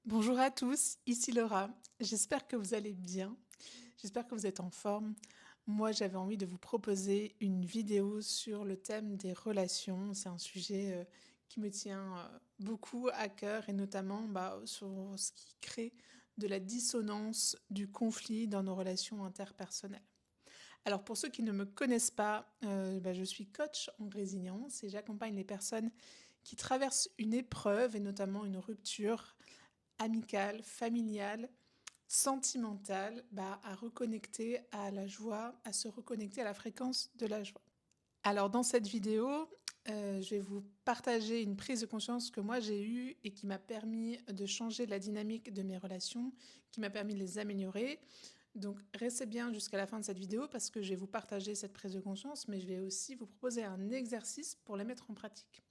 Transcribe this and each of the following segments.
Bonjour à tous, ici Laura. J'espère que vous allez bien. J'espère que vous êtes en forme. Moi, j'avais envie de vous proposer une vidéo sur le thème des relations. C'est un sujet qui me tient beaucoup à cœur et notamment sur ce qui crée de la dissonance, du conflit dans nos relations interpersonnelles. Alors pour ceux qui ne me connaissent pas, je suis coach en résilience et j'accompagne les personnes qui traversent une épreuve et notamment une rupture amicale, familiale, sentimentale, à reconnecter à la joie, à se reconnecter à la fréquence de la joie. Alors dans cette vidéo, je vais vous partager une prise de conscience que moi j'ai eue et qui m'a permis de changer la dynamique de mes relations, qui m'a permis de les améliorer. Donc restez bien jusqu'à la fin de cette vidéo parce que je vais vous partager cette prise de conscience, mais je vais aussi vous proposer un exercice pour les mettre en pratique.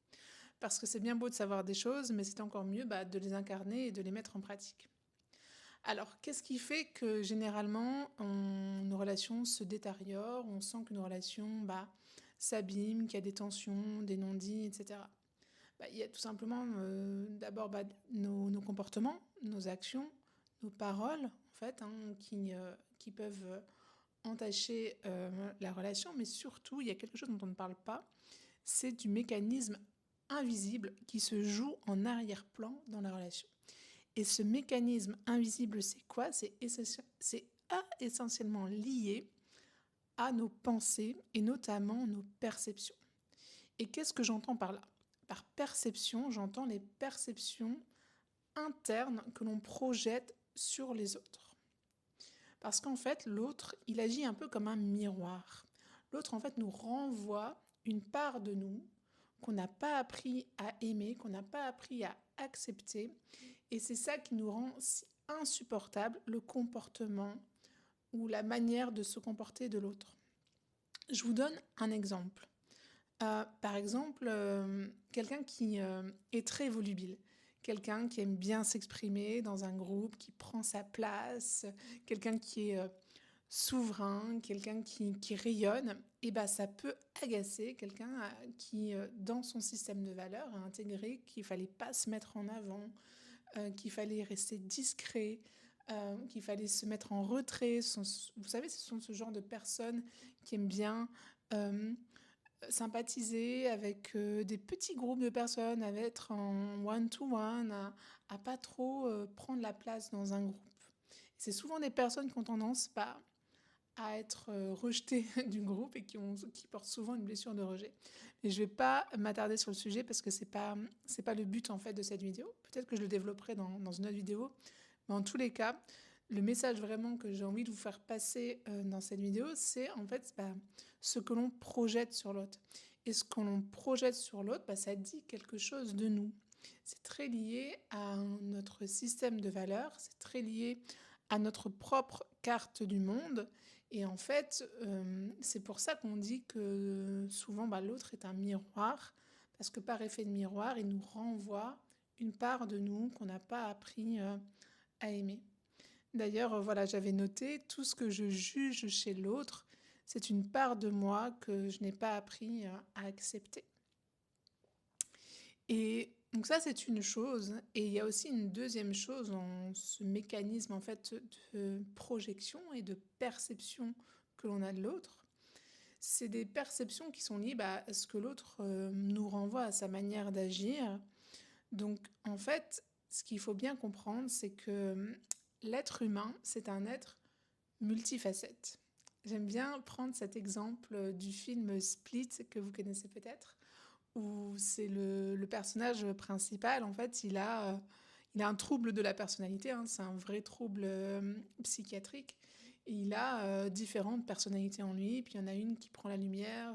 Parce que c'est bien beau de savoir des choses, mais c'est encore mieux de les incarner et de les mettre en pratique. Alors, qu'est-ce qui fait que généralement nos relations se détériorent, on sent qu'une relation s'abîme, qu'il y a des tensions, des non-dits, etc. Il y a tout simplement d'abord nos comportements, nos actions, nos paroles, en fait, qui peuvent entacher la relation, mais surtout, il y a quelque chose dont on ne parle pas, c'est du mécanisme invisible qui se joue en arrière-plan dans la relation. Et ce mécanisme invisible, c'est quoi? C'est essentiellement lié à nos pensées et notamment nos perceptions. Et qu'est-ce que j'entends par là? Par perception, j'entends les perceptions internes que l'on projette sur les autres. Parce qu'en fait, l'autre, il agit un peu comme un miroir. L'autre, en fait, nous renvoie une part de nous qu'on n'a pas appris à aimer, qu'on n'a pas appris à accepter. Et c'est ça qui nous rend si insupportable le comportement ou la manière de se comporter de l'autre. Je vous donne un exemple. Par exemple, quelqu'un qui est très volubile, quelqu'un qui aime bien s'exprimer dans un groupe, qui prend sa place, quelqu'un qui est souverain, quelqu'un qui rayonne, et ça peut agacer quelqu'un qui, dans son système de valeurs, a intégré qu'il fallait pas se mettre en avant, qu'il fallait rester discret, qu'il fallait se mettre en retrait. Vous savez, ce sont ce genre de personnes qui aiment bien sympathiser avec des petits groupes de personnes, à être en one-to-one, à pas trop prendre la place dans un groupe. C'est souvent des personnes qui ont tendance à être rejetées du groupe et qui portent souvent une blessure de rejet. Mais je vais pas m'attarder sur le sujet parce que c'est pas le but en fait de cette vidéo. Peut-être que je le développerai dans une autre vidéo. Mais en tous les cas, le message vraiment que j'ai envie de vous faire passer dans cette vidéo, c'est en fait ce que l'on projette sur l'autre. Et ce que l'on projette sur l'autre, ça dit quelque chose de nous. C'est très lié à notre système de valeurs, c'est très lié à notre propre carte du monde. Et en fait, c'est pour ça qu'on dit que souvent l'autre est un miroir, parce que par effet de miroir, il nous renvoie une part de nous qu'on n'a pas appris à aimer. D'ailleurs, voilà, j'avais noté tout ce que je juge chez l'autre, c'est une part de moi que je n'ai pas appris à accepter. Et donc ça, c'est une chose. Et il y a aussi une deuxième chose dans ce mécanisme en fait de projection et de perception que l'on a de l'autre. C'est des perceptions qui sont liées à ce que l'autre nous renvoie à sa manière d'agir. Donc en fait, ce qu'il faut bien comprendre, c'est que l'être humain, c'est un être multifacette. J'aime bien prendre cet exemple du film Split que vous connaissez peut-être, où c'est le personnage principal, en fait, il a un trouble de la personnalité, hein, c'est un vrai trouble psychiatrique. Et il a différentes personnalités en lui, puis il y en a une qui prend la lumière,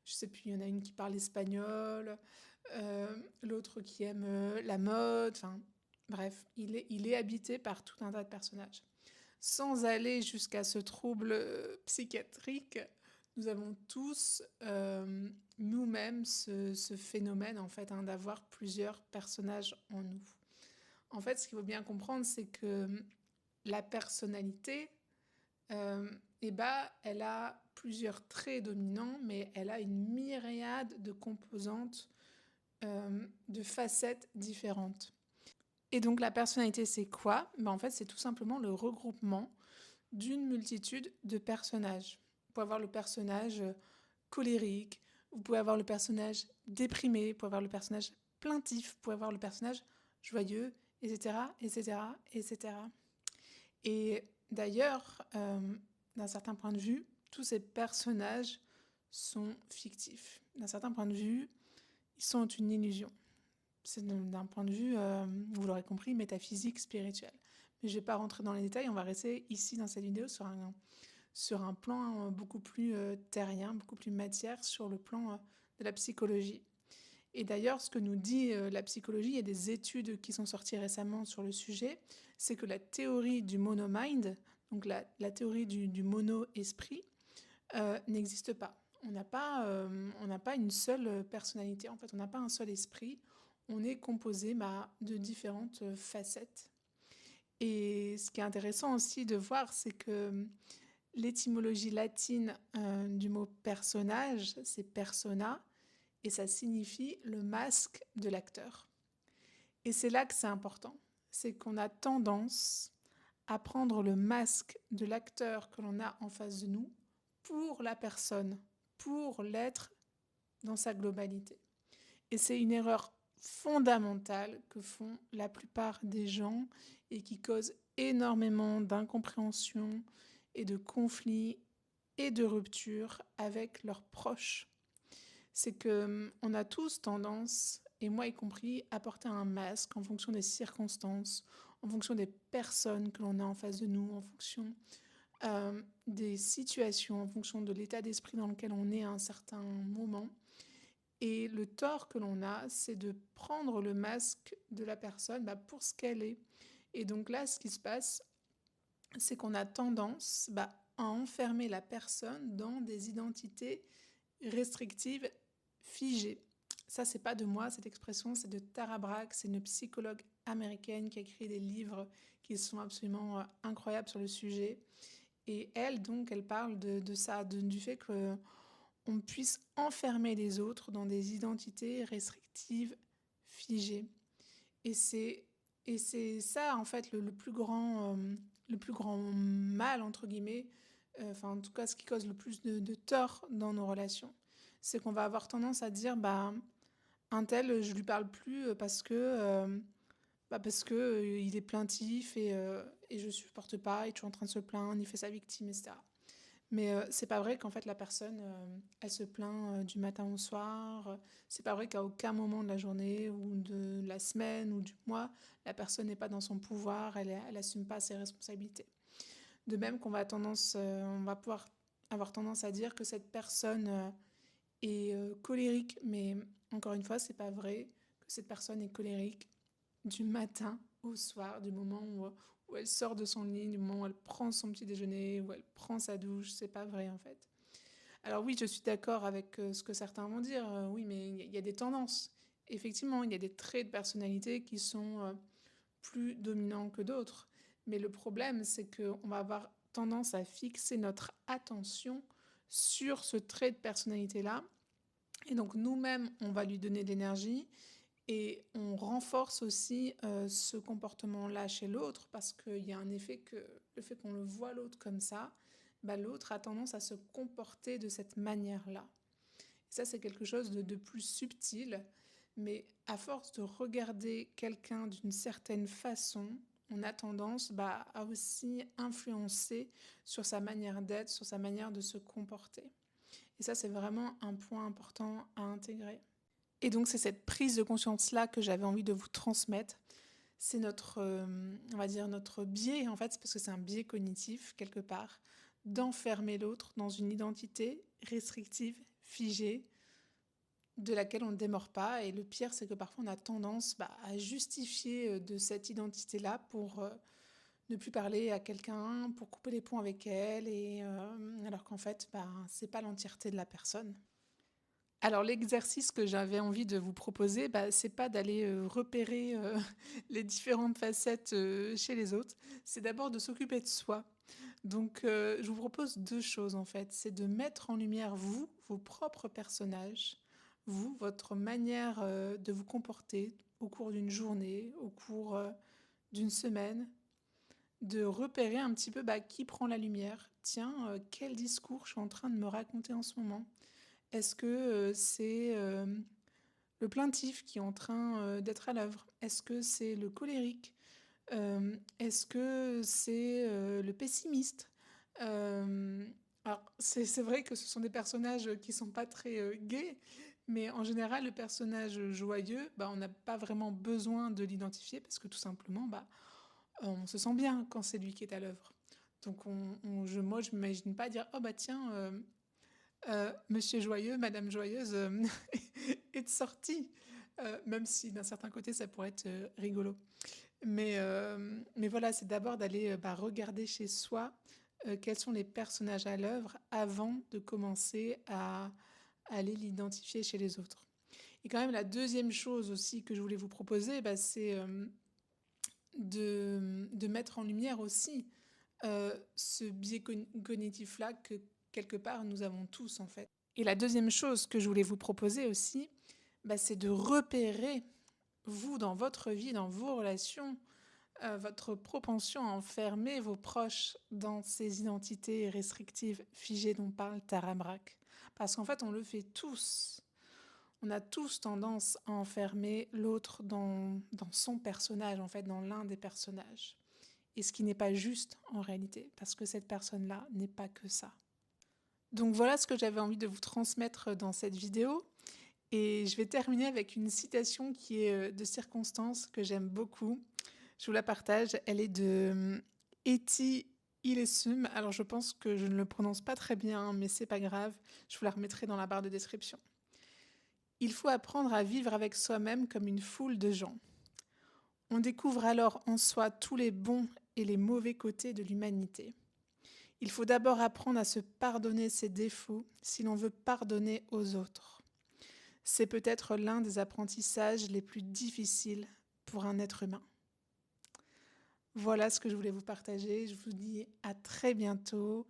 je sais plus, il y en a une qui parle espagnol, l'autre qui aime la mode, enfin bref, il est habité par tout un tas de personnages. Sans aller jusqu'à ce trouble psychiatrique, nous avons tous nous-mêmes ce phénomène en fait d'avoir plusieurs personnages en nous. En fait, ce qu'il faut bien comprendre, c'est que la personnalité, elle a plusieurs traits dominants, mais elle a une myriade de composantes, de facettes différentes. Et donc la personnalité, c'est quoi? En fait, c'est tout simplement le regroupement d'une multitude de personnages. Vous pouvez avoir le personnage colérique, vous pouvez avoir le personnage déprimé, vous pouvez avoir le personnage plaintif, vous pouvez avoir le personnage joyeux, etc., etc., etc. Et d'ailleurs, d'un certain point de vue, tous ces personnages sont fictifs. D'un certain point de vue, ils sont une illusion. C'est d'un point de vue, vous l'aurez compris, métaphysique, spirituel. Mais je ne vais pas rentrer dans les détails, on va rester ici dans cette vidéo sur un plan beaucoup plus terrien, beaucoup plus matière, sur le plan de la psychologie. Et d'ailleurs, ce que nous dit la psychologie, il y a des études qui sont sorties récemment sur le sujet, c'est que la théorie du monomind, donc la théorie du mono-esprit, n'existe pas. On n'a pas une seule personnalité, en fait, on n'a pas un seul esprit, on est composé de différentes facettes. Et ce qui est intéressant aussi de voir, c'est que l'étymologie latine du mot personnage, c'est persona, et ça signifie le masque de l'acteur. Et c'est là que c'est important, c'est qu'on a tendance à prendre le masque de l'acteur que l'on a en face de nous pour la personne, pour l'être dans sa globalité. Et c'est une erreur fondamentale que font la plupart des gens et qui cause énormément d'incompréhension et de conflits et de ruptures avec leurs proches. C'est que on a tous tendance, et moi y compris, à porter un masque en fonction des circonstances, en fonction des personnes que l'on a en face de nous, en fonction des situations, en fonction de l'état d'esprit dans lequel on est à un certain moment. Et le tort que l'on a, c'est de prendre le masque de la personne pour ce qu'elle est. Et donc là, ce qui se passe, c'est qu'on a tendance à enfermer la personne dans des identités restrictives, figées. Ça, c'est pas de moi, cette expression, c'est de Tara Brach, c'est une psychologue américaine qui a écrit des livres qui sont absolument incroyables sur le sujet. Et elle, donc, elle parle de ça, du fait qu'on puisse enfermer les autres dans des identités restrictives, figées. Et c'est ça, en fait, le plus grand mal, entre guillemets, enfin, en tout cas, ce qui cause le plus de tort dans nos relations. C'est qu'on va avoir tendance à dire, un tel, je lui parle plus parce que il est plaintif et je supporte pas, il est toujours en train de se plaindre, il fait sa victime, etc. Mais c'est pas vrai qu'en fait la personne, elle se plaint du matin au soir. C'est pas vrai qu'à aucun moment de la journée ou de la semaine ou du mois, la personne n'est pas dans son pouvoir, elle assume pas ses responsabilités. De même on va pouvoir avoir tendance à dire que cette personne est colérique, mais encore une fois, c'est pas vrai que cette personne est colérique du matin au soir, du moment où elle sort de son lit, du moment où elle prend son petit déjeuner, où elle prend sa douche. C'est pas vrai en fait. Alors oui, je suis d'accord avec ce que certains vont dire. Oui, mais il y a des tendances. Effectivement, il y a des traits de personnalité qui sont plus dominants que d'autres. Mais le problème, c'est qu'on va avoir tendance à fixer notre attention sur ce trait de personnalité-là. Et donc nous-mêmes, on va lui donner de l'énergie et on renforce aussi ce comportement-là chez l'autre parce qu'il y a un effet que le fait qu'on le voit l'autre comme ça, l'autre a tendance à se comporter de cette manière-là. Et ça, c'est quelque chose de plus subtil, mais à force de regarder quelqu'un d'une certaine façon, on a tendance à aussi influencer sur sa manière d'être, sur sa manière de se comporter. Et ça, c'est vraiment un point important à intégrer. Et donc, c'est cette prise de conscience-là que j'avais envie de vous transmettre. C'est notre, on va dire, notre biais, en fait, parce que c'est un biais cognitif, quelque part, d'enfermer l'autre dans une identité restrictive, figée, de laquelle on ne démord pas. Et le pire, c'est que parfois, on a tendance à justifier de cette identité-là pour ne plus parler à quelqu'un, pour couper les ponts avec elle, et alors qu'en fait, c'est pas l'entièreté de la personne. Alors l'exercice que j'avais envie de vous proposer, c'est pas d'aller repérer les différentes facettes chez les autres, c'est d'abord de s'occuper de soi. Donc je vous propose deux choses en fait, c'est de mettre en lumière vous, vos propres personnages, vous, votre manière de vous comporter au cours d'une journée, au cours d'une semaine, de repérer un petit peu qui prend la lumière. Tiens, quel discours je suis en train de me raconter en ce moment? Est-ce que c'est le plaintif qui est en train d'être à l'œuvre? Est-ce que c'est le colérique? Est-ce que c'est le pessimiste? Euh, alors, c'est vrai que ce sont des personnages qui sont pas très gais, mais en général, le personnage joyeux, on n'a pas vraiment besoin de l'identifier parce que tout simplement, on se sent bien quand c'est lui qui est à l'œuvre. Donc, moi, je m'imagine pas dire, oh tiens, Monsieur Joyeux, Madame Joyeuse est de sortie. Même si d'un certain côté, ça pourrait être rigolo. Mais voilà, c'est d'abord d'aller regarder chez soi quels sont les personnages à l'œuvre avant de commencer à aller l'identifier chez les autres. Et quand même, la deuxième chose aussi que je voulais vous proposer, c'est de mettre en lumière aussi ce biais cognitif-là que quelque part nous avons tous en fait. Et la deuxième chose que je voulais vous proposer aussi, c'est de repérer, vous, dans votre vie, dans vos relations, votre propension à enfermer vos proches dans ces identités restrictives figées dont parle Tara Brach. Parce qu'en fait, on le fait tous. On a tous tendance à enfermer l'autre dans son personnage, en fait, dans l'un des personnages. Et ce qui n'est pas juste en réalité, parce que cette personne-là n'est pas que ça. Donc voilà ce que j'avais envie de vous transmettre dans cette vidéo. Et je vais terminer avec une citation qui est de circonstance que j'aime beaucoup. Je vous la partage. Elle est de Etty Hillesum. Alors je pense que je ne le prononce pas très bien, mais c'est pas grave. Je vous la remettrai dans la barre de description. Il faut apprendre à vivre avec soi-même comme une foule de gens. On découvre alors en soi tous les bons et les mauvais côtés de l'humanité. Il faut d'abord apprendre à se pardonner ses défauts si l'on veut pardonner aux autres. C'est peut-être l'un des apprentissages les plus difficiles pour un être humain. Voilà ce que je voulais vous partager. Je vous dis à très bientôt